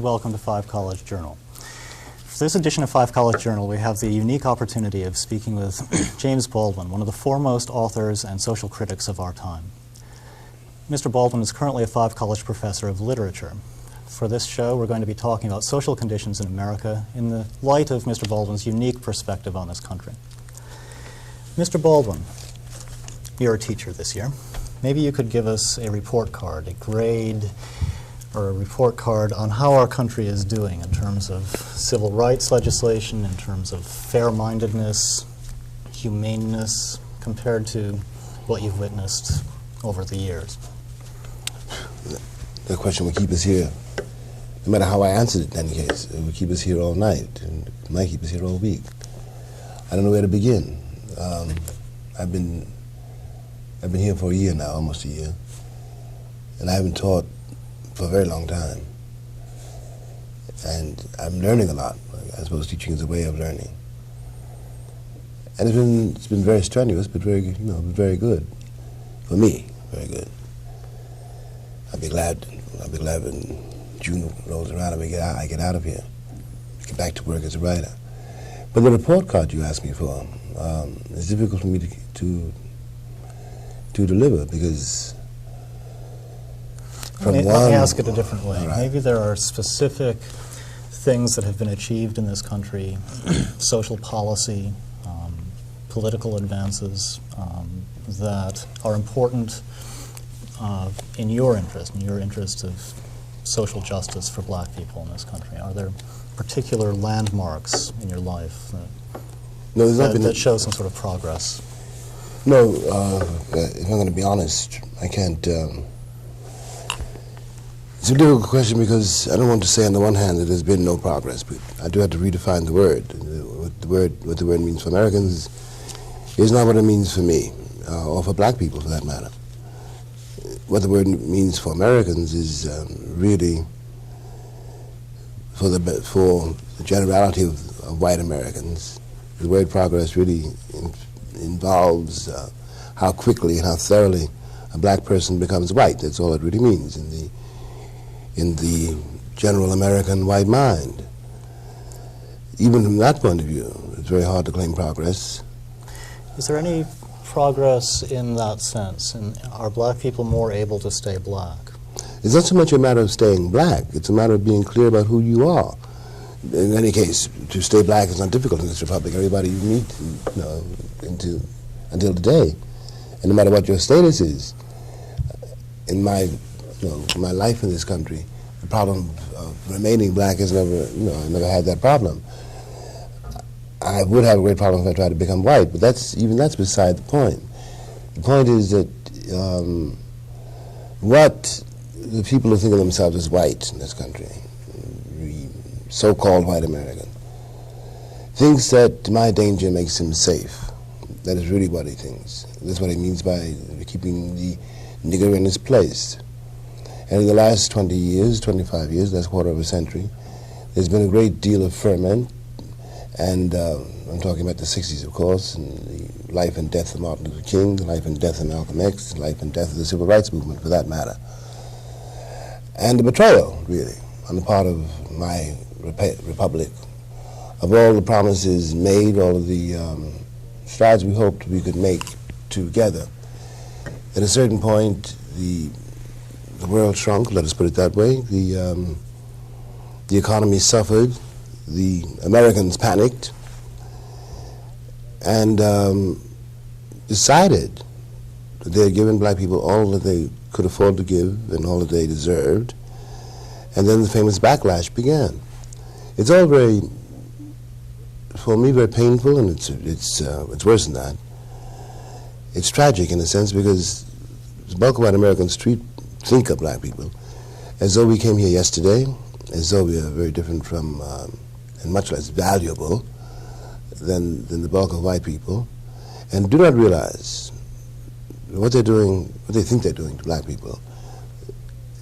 and welcome to Five College Journal. For this edition of Five College Journal, we have the unique opportunity of speaking with James Baldwin, one of the foremost authors and social critics of our time. Mr. Baldwin is currently a Five College professor of literature. For this show, we're going to be talking about social conditions in America in the light of Mr. Baldwin's unique perspective on this country. Mr. Baldwin, you're a teacher this year. Maybe you could give us a report card, a grade, or a report card on how our country is doing in terms of civil rights legislation, in terms of fair-mindedness, humaneness, compared to what you've witnessed over the years. The question will keep us here, no matter how I answered it in any case. It will keep us here all night, and it might keep us here all week. I don't know where to begin. I've been here for a year now, almost a year, and I haven't taught for a very long time. And I'm learning a lot. I suppose teaching is a way of learning. And it's been very strenuous, but very good. For me, very good. I'll be glad when June rolls around and I get out of here, get back to work as a writer. But the report card you asked me for is difficult for me to deliver, because let me ask it a different way. Right. Maybe there are specific things that have been achieved in this country, social policy, political advances, that are important in your interest of social justice for black people in this country. Are there particular landmarks in your life that show some sort of progress? No, if I'm going to be honest, I can't. It's a difficult question, because I don't want to say on the one hand that there's been no progress, but I do have to redefine the word. What the word means for Americans is not what it means for me, or for black people for that matter. What the word means for Americans is really for the generality of white Americans. The word progress really involves how quickly and how thoroughly a black person becomes white. That's all it really means in the general American white mind. Even from that point of view, it's very hard to claim progress. Is there any progress in that sense? And are black people more able to stay black? It's not so much a matter of staying black, it's a matter of being clear about who you are. In any case, to stay black is not difficult in this republic. Everybody you meet until today, and no matter what your status is, in my life in this country, the problem of remaining black has I never had that problem. I would have a great problem if I tried to become white, but that's beside the point. The point is that what the people who think of themselves as white in this country, so-called white American, thinks that my danger makes him safe. That is really what he thinks. That's what he means by keeping the nigger in his place. And in the last 20 years, 25 years, last quarter of a century, there's been a great deal of ferment, and I'm talking about the 60s, of course, and the life and death of Martin Luther King, the life and death of Malcolm X, the life and death of the Civil Rights Movement, for that matter. And the betrayal, really, on the part of my republic, of all the promises made, all of the strides we hoped we could make together. At a certain point, the world shrunk, let us put it that way. The economy suffered. The Americans panicked and decided that they had given black people all that they could afford to give and all that they deserved. And then the famous backlash began. It's all for me, very painful, and it's worse than that. It's tragic in a sense, because the bulk of white Americans think of black people as though we came here yesterday, as though we are very different from and much less valuable than the bulk of white people, and do not realize what they're doing, what they think they're doing to black people,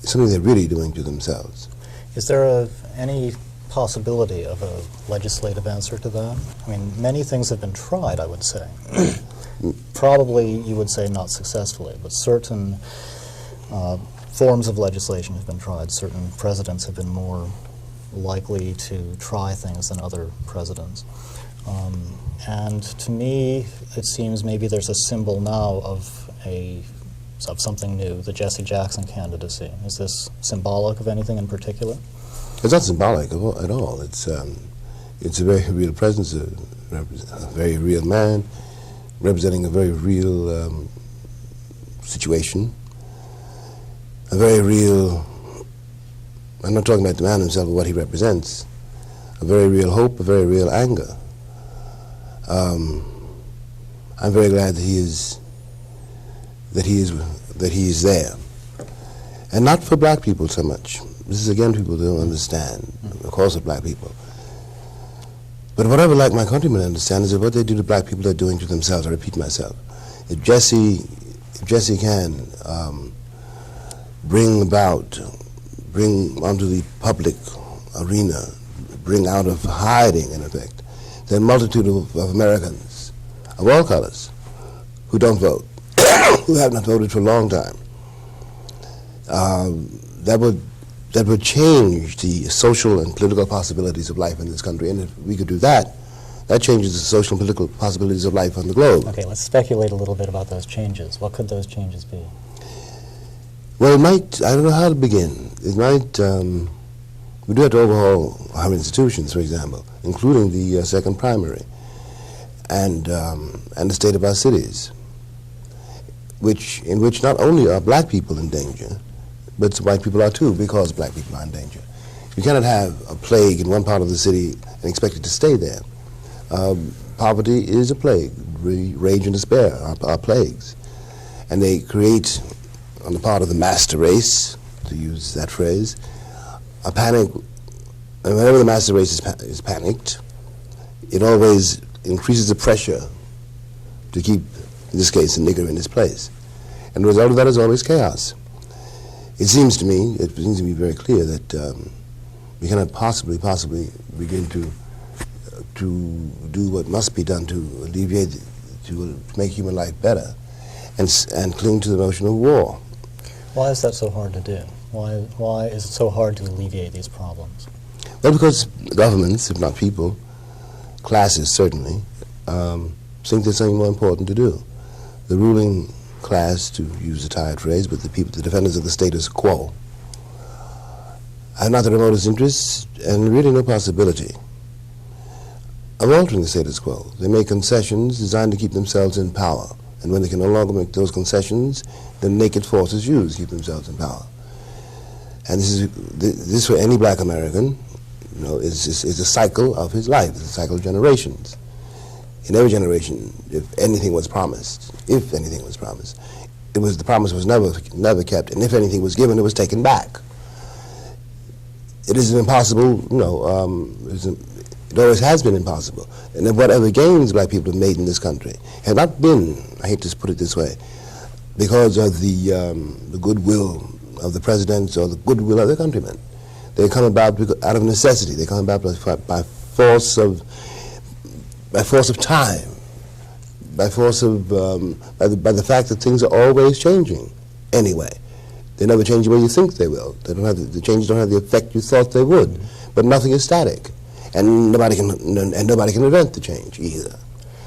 is something they're really doing to themselves. Is there any possibility of a legislative answer to that? I mean, many things have been tried, I would say. Probably, you would say, not successfully, but certain forms of legislation have been tried. Certain presidents have been more likely to try things than other presidents. And to me, it seems maybe there's a symbol now of something new, the Jesse Jackson candidacy. Is this symbolic of anything in particular? It's not symbolic at all. It's a very real presence, a very real man, representing a very real situation, a very real, I'm not talking about the man himself, but what he represents, a very real hope, a very real anger. I'm very glad that he is there, and not for black people so much. This is again people don't understand, of course, of black people. But what I would like my countrymen to understand is that what they do to black people, they're doing to themselves. I repeat myself. If Jesse can bring onto the public arena, bring out of hiding, in effect, the multitude of Americans of all colors who don't vote, who have not voted for a long time, that would change the social and political possibilities of life in this country. And if we could do that, that changes the social and political possibilities of life on the globe. Okay, let's speculate a little bit about those changes. What could those changes be? Well, it might, I don't know how to begin. It might, we do have to overhaul our institutions, for example, including the second primary and the state of our cities, in which not only are black people in danger, but white people are too, because black people are in danger. You cannot have a plague in one part of the city and expect it to stay there. Poverty is a plague. Rage and despair are plagues. And they create, on the part of the master race, to use that phrase, a panic. And whenever the master race is panicked, it always increases the pressure to keep, in this case, the nigger in his place. And the result of that is always chaos. It seems to me very clear that we cannot possibly begin to do what must be done to alleviate, to make human life better, and cling to the notion of war. Why is that so hard to do? Why is it so hard to alleviate these problems? Well, because governments, if not people, classes certainly, think there's something more important to do. The ruling class, to use a tired phrase, but the people, the defenders of the status quo, have not the remotest interest and really no possibility of altering the status quo. They make concessions designed to keep themselves in power, and when they can no longer make those concessions, then naked force is used to keep themselves in power. And this for any black American, is a cycle of his life. It's a cycle of generations. In every generation, if anything was promised, the promise was never kept, and if anything was given, it was taken back. It is an impossible, it always has been impossible. And whatever gains black people have made in this country have not been, I hate to put it this way, because of the goodwill of the presidents or the goodwill of their countrymen. They come about out of necessity. They come about by force of time, by the fact that things are always changing. Anyway, they never change the way you think they will. The changes don't have the effect you thought they would. But nothing is static, and nobody can prevent the change either.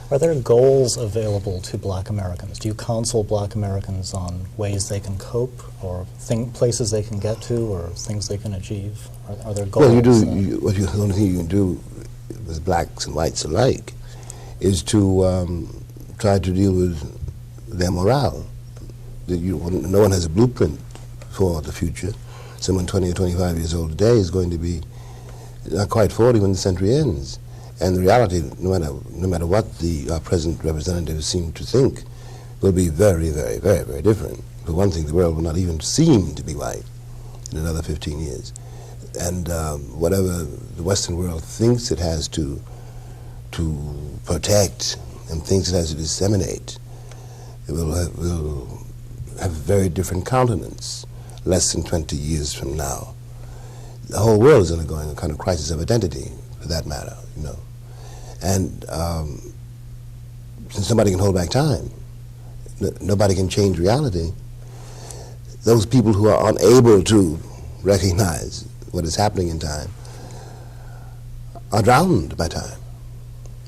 Are there goals available to black Americans? Do you counsel black Americans on ways they can cope, or places they can get to, or things they can achieve? Are there goals? Well, you do. The only thing you can do with blacks and whites alike is to try to deal with their morale. No one has a blueprint for the future. Someone 20 or 25 years old today is going to be not quite 40 when the century ends. And the reality, no matter what the present representatives seem to think, will be very, very, very, very different. For one thing, the world will not even seem to be white in another 15 years. And whatever the Western world thinks it has to protect and thinks it has to disseminate, it will have a very different countenance less than 20 years from now. The whole world is undergoing a kind of crisis of identity, for that matter, And since nobody can hold back time, nobody can change reality, those people who are unable to recognize what is happening in time are drowned by time.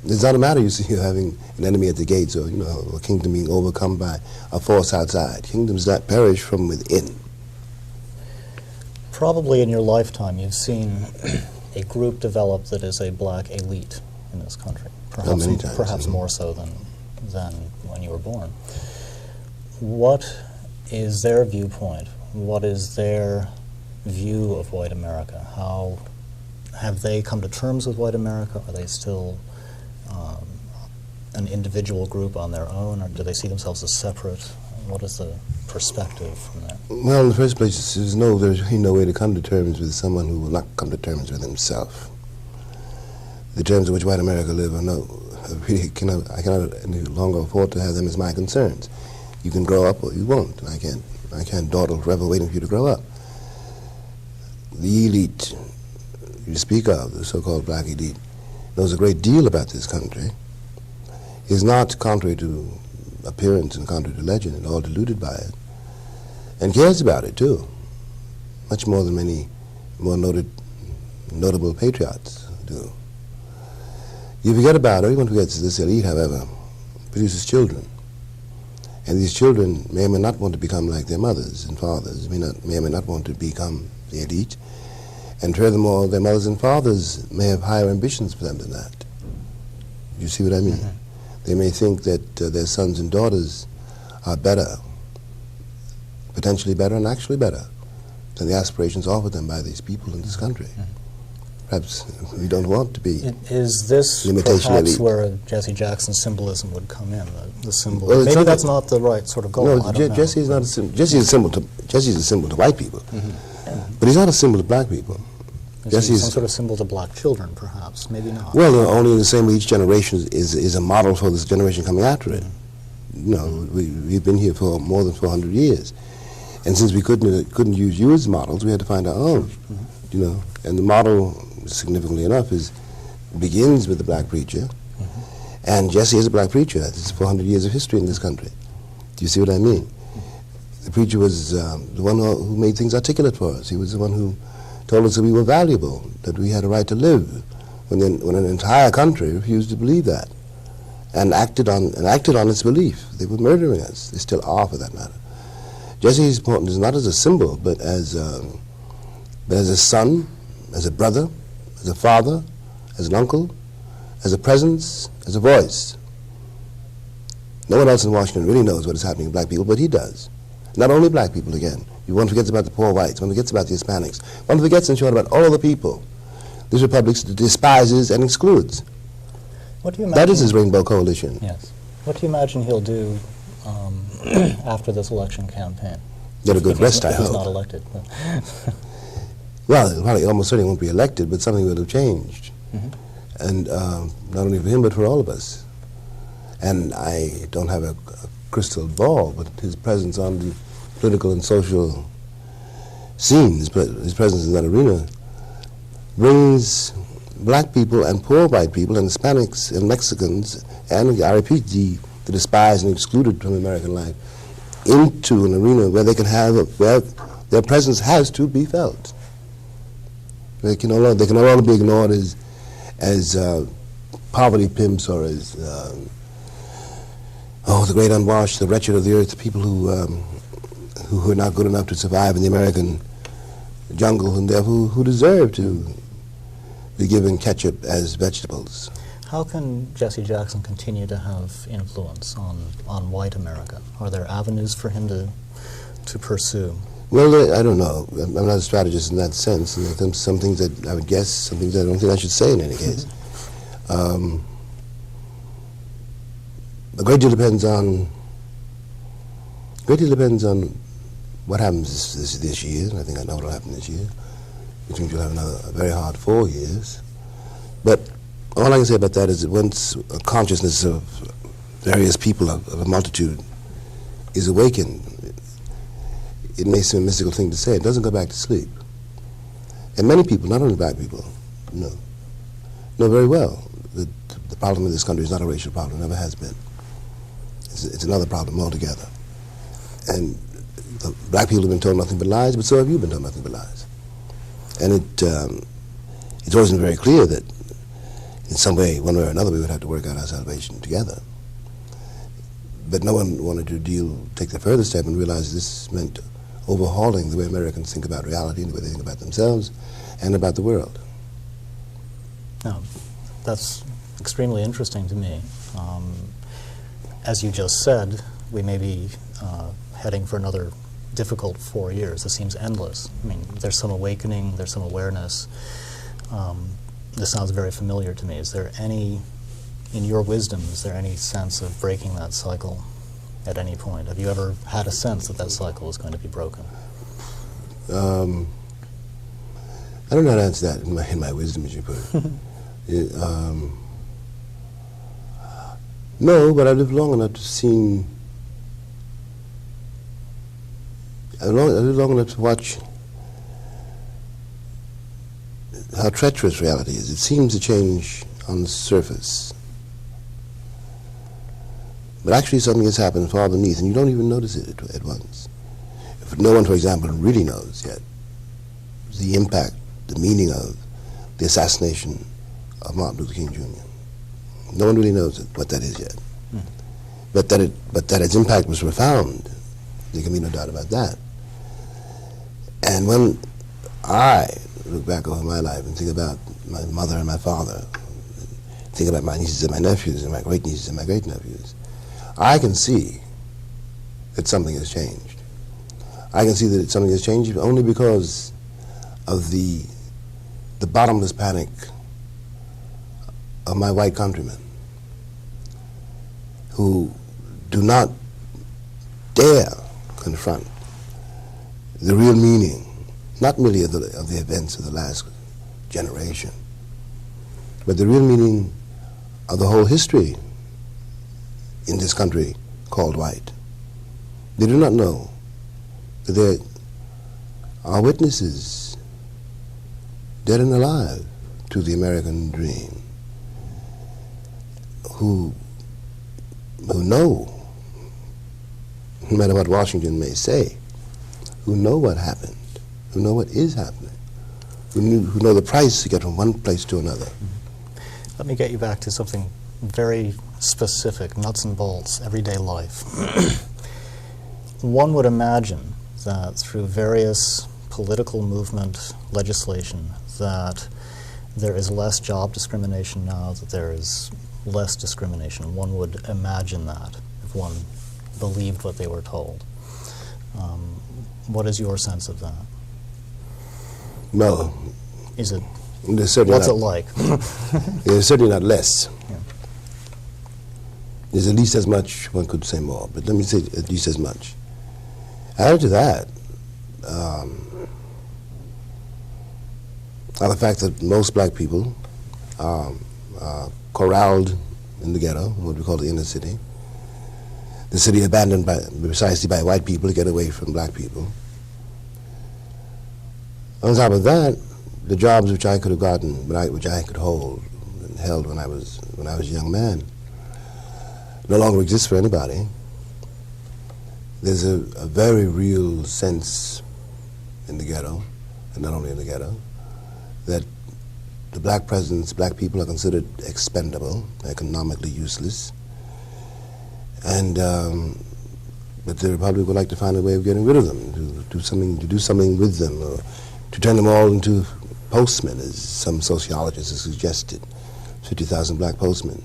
It's not a matter, you see, of having an enemy at the gates or, a kingdom being overcome by a force outside. Kingdoms that perish from within. Probably in your lifetime you've seen a group develop that is a black elite in this country. Many times. Perhaps more so than when you were born. What is their viewpoint? What is their view of white America? How have they come to terms with white America? Are they still an individual group on their own, or do they see themselves as separate? What is the perspective from that? Well, in the first place, there's really no way to come to terms with someone who will not come to terms with himself. The terms in which white America live I cannot any longer afford to have them as my concerns. You can grow up or you won't. I can't dawdle forever waiting for you to grow up. The elite you speak of, the so-called black elite, knows a great deal about this country, is not, contrary to appearance and contrary to legend, and all deluded by it, and cares about it too, much more than many more notable patriots do. You forget about it. Everyone forgets this elite, however, produces children. And these children may or may not want to become like their mothers and fathers, may or may not want to become the elite. And furthermore, their mothers and fathers may have higher ambitions for them than that. You see what I mean? Mm-hmm. They may think that their sons and daughters are better, potentially better and actually better than the aspirations offered them by these people in this country. Mm-hmm. Perhaps we don't want to be. Is this perhaps elite. Where Jesse Jackson's symbolism would come in? The symbol. Well, maybe that's not the right sort of goal. No, Jesse is not a symbol. Jesse is a symbol to white people, mm-hmm. But he's not a symbol to black people. Jesse is some sort of symbol to black children, perhaps. Maybe not. Well, only in the same way each generation is a model for this generation coming after it. Mm-hmm. We've been here for more than 400 years, and since we couldn't use you as models, we had to find our own. Mm-hmm. And the model, significantly enough, begins with the black preacher, mm-hmm. and Jesse is a black preacher. It's 400 years of history in this country. Do you see what I mean? The preacher was the one who made things articulate for us. He was the one who told us that we were valuable, that we had a right to live, when an entire country refused to believe that, and acted on its belief. They were murdering us. They still are, for that matter. Jesse is important not as a symbol, but as a son, as a brother, as a father, as an uncle, as a presence, as a voice. No one else in Washington really knows what is happening to black people, but he does. Not only black people, again. One forgets about the poor whites, one forgets about the Hispanics, one forgets, in short, about all other people this republic despises and excludes. What do you imagine? That is his Rainbow Coalition. Yes. What do you imagine he'll do after this election campaign? Get a good rest, I hope. If he's not elected. Well, probably almost certainly won't be elected, but something will have changed. Mm-hmm. And not only for him, but for all of us. And I don't have a crystal ball, but his presence on the political and social scene, his presence in that arena, brings black people and poor white people and Hispanics and Mexicans, and I repeat, the despised and excluded from American life, into an arena where they can where their presence has to be felt. They can no longer be ignored as poverty pimps or as the great unwashed, the wretched of the earth, people who are not good enough to survive in the American jungle, and therefore who deserve to be given ketchup as vegetables. How can Jesse Jackson continue to have influence on white America? Are there avenues for him to pursue? Well, I don't know. I'm not a strategist in that sense. And some things that I would guess, some things I don't think I should say in any case. A great deal depends on what happens this year, and I think I know what will happen this year, which means you'll have a very hard 4 years. But all I can say about that is that once a consciousness of various people, of a multitude, is awakened, it may seem a mystical thing to say. It doesn't go back to sleep. And many people, not only black people, know very well that the problem in this country is not a racial problem, never has been. It's another problem altogether. And the black people have been told nothing but lies, but so have you been told nothing but lies. And it's always been very clear that in some way, one way or another, we would have to work out our salvation together. But no one wanted to take the further step and realize this meant overhauling the way Americans think about reality, the way they think about themselves, and about the world. No, that's extremely interesting to me. As you just said, we may be heading for another difficult 4 years. It seems endless. I mean, there's some awakening, there's some awareness. This sounds very familiar to me. Is there any, in your wisdom, is there any sense of breaking that cycle at any point? Have you ever had a sense that that cycle was going to be broken? I don't know how to answer that in my wisdom, as you put it. No, but I lived long enough to see. I lived long enough to watch how treacherous reality is. It seems to change on the surface, but actually something has happened far beneath, and you don't even notice it at once. If no one, for example, really knows yet the impact, the meaning of the assassination of Martin Luther King Jr. No one really knows what that is yet. But that its impact was profound, there can be no doubt about that. And when I look back over my life and think about my mother and my father, think about my nieces and my nephews and my great-nieces and my great-nephews, I can see that something has changed. I can see that something has changed only because of the bottomless panic of my white countrymen who do not dare confront the real meaning, not merely of the events of the last generation, but the real meaning of the whole history in this country called white. They do not know that there are witnesses, dead and alive, to the American dream, who know, no matter what Washington may say, who know what happened, who know what is happening, who know the price to get from one place to another. Let me get you back to something very specific, nuts and bolts, everyday life. One would imagine that through various political movement legislation that there is less job discrimination now, that there is less discrimination. One would imagine that if one believed what they were told. What is your sense of that? No. Is it? What's it like? It's certainly not less. Yeah. There's at least as much, one could say more, but let me say at least as much. Added to that, are the fact that most black people are corralled in the ghetto, what we call the inner city. The city abandoned precisely by white people to get away from black people. On top of that, the jobs which I could have gotten, which I could hold and held when I was a young man, no longer exist for anybody. There's a very real sense in the ghetto, and not only in the ghetto, that the black presence, black people are considered expendable, economically useless, and but the Republic would like to find a way of getting rid of them, to do something with them, or to turn them all into postmen, as some sociologists have suggested, 50,000 black postmen.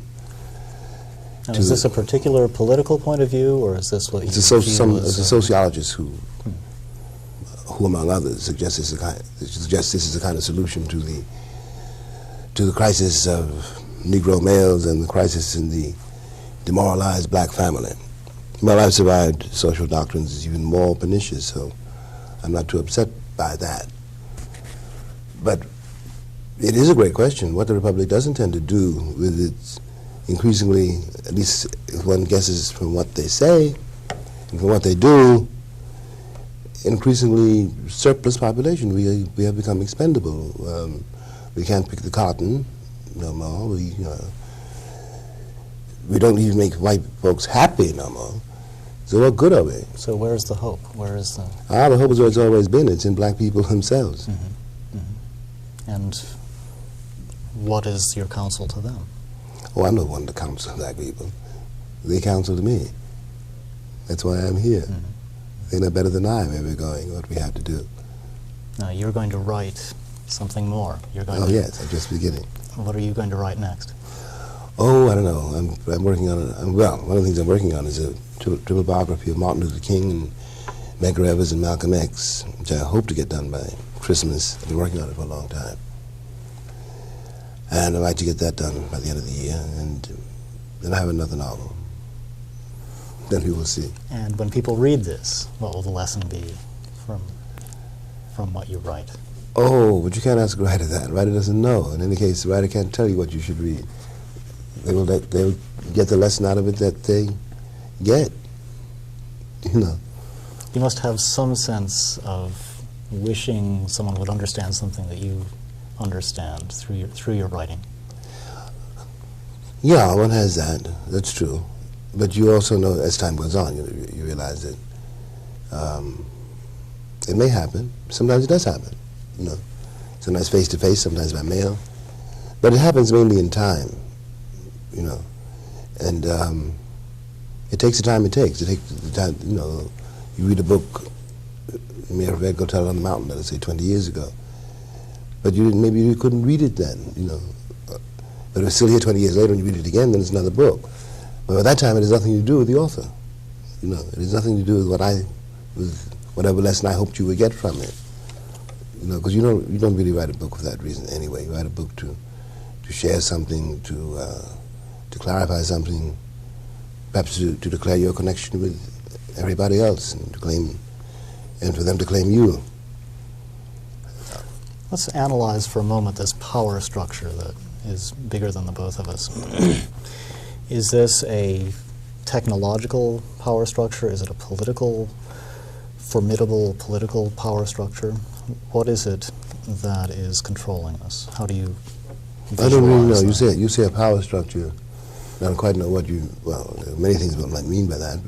Now, is this a particular political point of view, or is this what you feel It's a sociologist who among others, suggests this is a kind of solution to the crisis of Negro males and the crisis in the demoralized black family. Well, I've survived social doctrines is even more pernicious, so I'm not too upset by that. But it is a great question what the Republic does intend to do with its increasingly, at least if one guesses from what they say and from what they do, increasingly surplus population. We have become expendable. We can't pick the cotton no more. We don't even make white folks happy no more. So what good are we? So where's the hope? Where is the... The hope is where it's always been. It's in black people themselves. Mm-hmm. Mm-hmm. And what is your counsel to them? Oh, I'm the one to counsel black people. They counsel to me. That's why I'm here. Mm-hmm. They know better than I where we're going, what we have to do. Now, you're going to write something more. You're going Oh, to, yes, I'm just beginning. What are you going to write next? Oh, I don't know. I'm working on it. Well, one of the things I'm working on is a triple biography of Martin Luther King and Medgar Evers and Malcolm X, which I hope to get done by Christmas. I've been working on it for a long time. And I'd like to get that done by the end of the year, and then I have another novel. Then we will see. And when people read this, what will the lesson be from what you write? Oh, but you can't ask a writer that. The writer doesn't know. In any case, the writer can't tell you what you should read. They'll get the lesson out of it that they get, you know. You must have some sense of wishing someone would understand something that you understand through your writing. Yeah, one has that. That's true. But you also know, as time goes on, you realize that it may happen. Sometimes it does happen. You know, sometimes face to face, sometimes by mail. But it happens mainly in time. You know, and it takes the time it takes. It takes the time. You know, you read a book. You may have read "Go Tell It on the Mountain," let us say 20 years ago, but maybe you couldn't read it then. You know, but it's still here 20 years later, and you read it again, then it's another book. But at that time, it has nothing to do with the author. You know, it has nothing to do with whatever lesson I hoped you would get from it. You know, because you don't really write a book for that reason anyway. You write a book to share something, to clarify something, perhaps to declare your connection with everybody else, and for them to claim you. Let's analyze for a moment this power structure that is bigger than the both of us. Is this a technological power structure? Is it a formidable political power structure? What is it that is controlling us? How do you I don't really know. that? You say a power structure. I don't quite know what well, there are many things one might mean by that,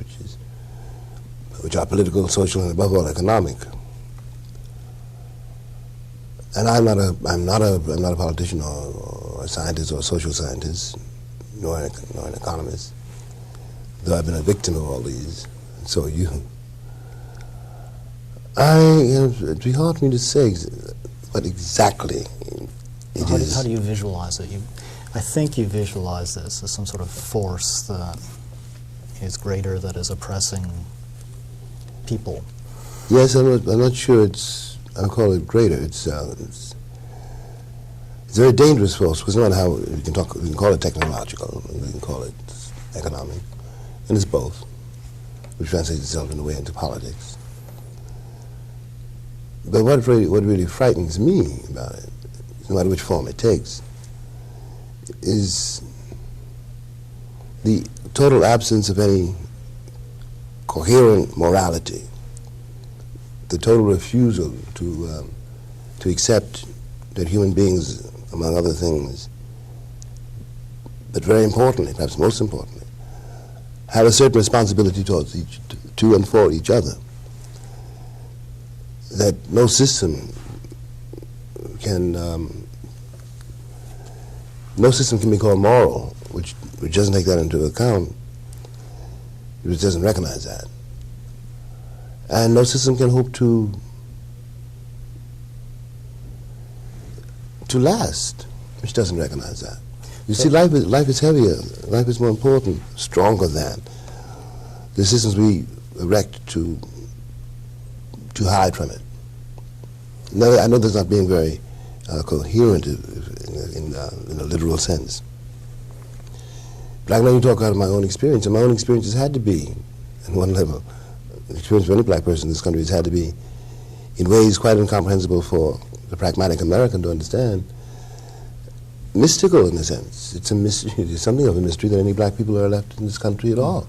which are political, social, and above all economic. And I'm not a politician or a scientist or a social scientist, nor an economist, though I've been a victim of all these, and so are you. It'd be hard for me to say what exactly it is. How do you visualize it? I think you visualize this as some sort of force that is greater, that is oppressing people. Yes, I'm not sure I call it greater. It's a very dangerous force, because no matter how we can call it technological, we can call it economic, and it's both, which translates itself in a way into politics. But what really frightens me about it, no matter which form it takes, is the total absence of any coherent morality, the total refusal to accept that human beings, among other things, but very importantly, perhaps most importantly, have a certain responsibility to and for each other. That no system can be called moral, which doesn't take that into account, which doesn't recognize that. And no system can hope to last, which doesn't recognize that. You see, life is heavier, life is more important, stronger than the systems we erect to hide from it. Now, I know that's not being very coherent in a literal sense. But I can only talk out of my own experience, and my own experience has had to be, at one level, the experience of any black person in this country has had to be, in ways quite incomprehensible for the pragmatic American to understand, mystical in a sense. It's a mystery. It's something of a mystery that any black people are left in this country at all.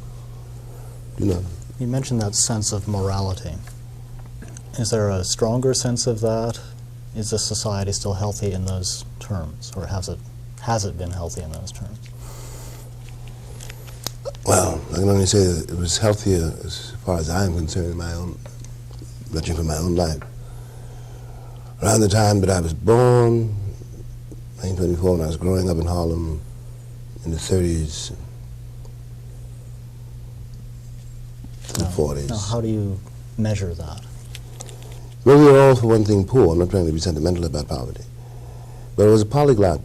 You know. You mentioned that sense of morality. Is there a stronger sense of that? Is the society still healthy in those terms, or has it been healthy in those terms? Well, I can only say that it was healthier as far as I am concerned, judging from my own life. Around the time that I was born, 1924, when I was growing up in Harlem in the 30s and 40s. Now, how do you measure that? Well, we were all, for one thing, poor. I'm not trying to be sentimental about poverty. But it was a polyglot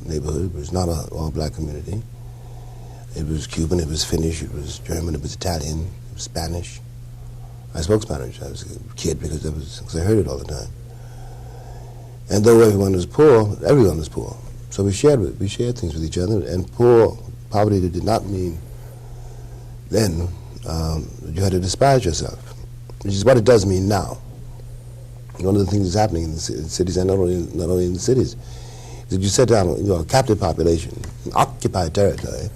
neighborhood. It was not an all-black community. It was Cuban, it was Finnish, it was German, it was Italian, it was Spanish. I spoke Spanish. I was a kid because I heard it all the time. And though everyone was poor, everyone was poor. So we shared things with each other. And poverty did not mean then you had to despise yourself, which is what it does mean now. One of the things that's happening in the cities, and not only in the cities, is that you set down a captive population, an occupied territory,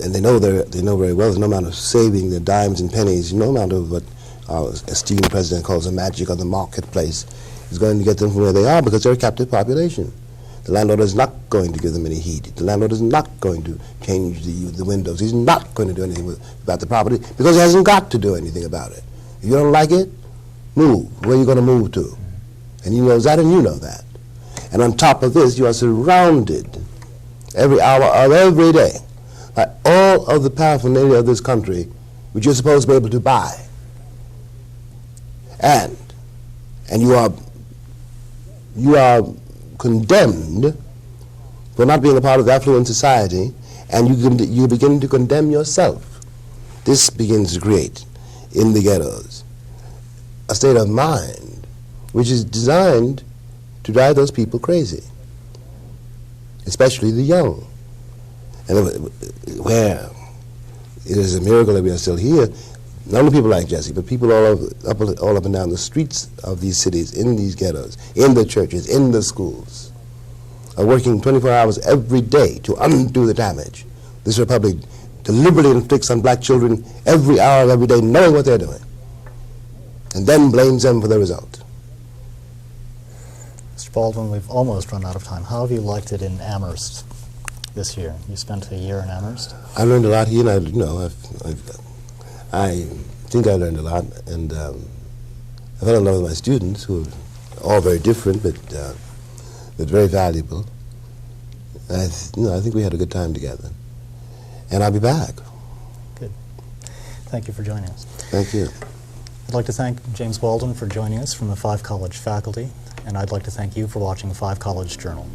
and they know very well there's no amount of saving their dimes and pennies, no amount of what our esteemed president calls the magic of the marketplace is going to get them from where they are, because they're a captive population. The landlord is not going to give them any heat. The landlord is not going to change the windows. He's not going to do anything about the property because he hasn't got to do anything about it. If you don't like it, move. Where are you going to move to? And he knows that and you know that. And on top of this, you are surrounded every hour of every day by all of the paraphernalia of this country which you're supposed to be able to buy. And you are condemned for not being a part of the affluent society, and you begin to condemn yourself. This begins to create in the ghettos a state of mind which is designed to drive those people crazy, especially the young. And where it is a miracle that we are still here, not only people like Jesse, but people all up and down the streets of these cities, in these ghettos, in the churches, in the schools, are working 24 hours every day to undo the damage this republic deliberately inflicts on black children every hour of every day, knowing what they're doing, and then blames them for the result. Mr. Baldwin, we've almost run out of time. How have you liked it in Amherst this year? You spent a year in Amherst. I learned a lot here, and I think I learned a lot, and I fell in love with my students, who are all very different, but very valuable. And I think we had a good time together, and I'll be back. Good. Thank you for joining us. Thank you. I'd like to thank James Baldwin for joining us from the Five College faculty, and I'd like to thank you for watching the Five College Journal.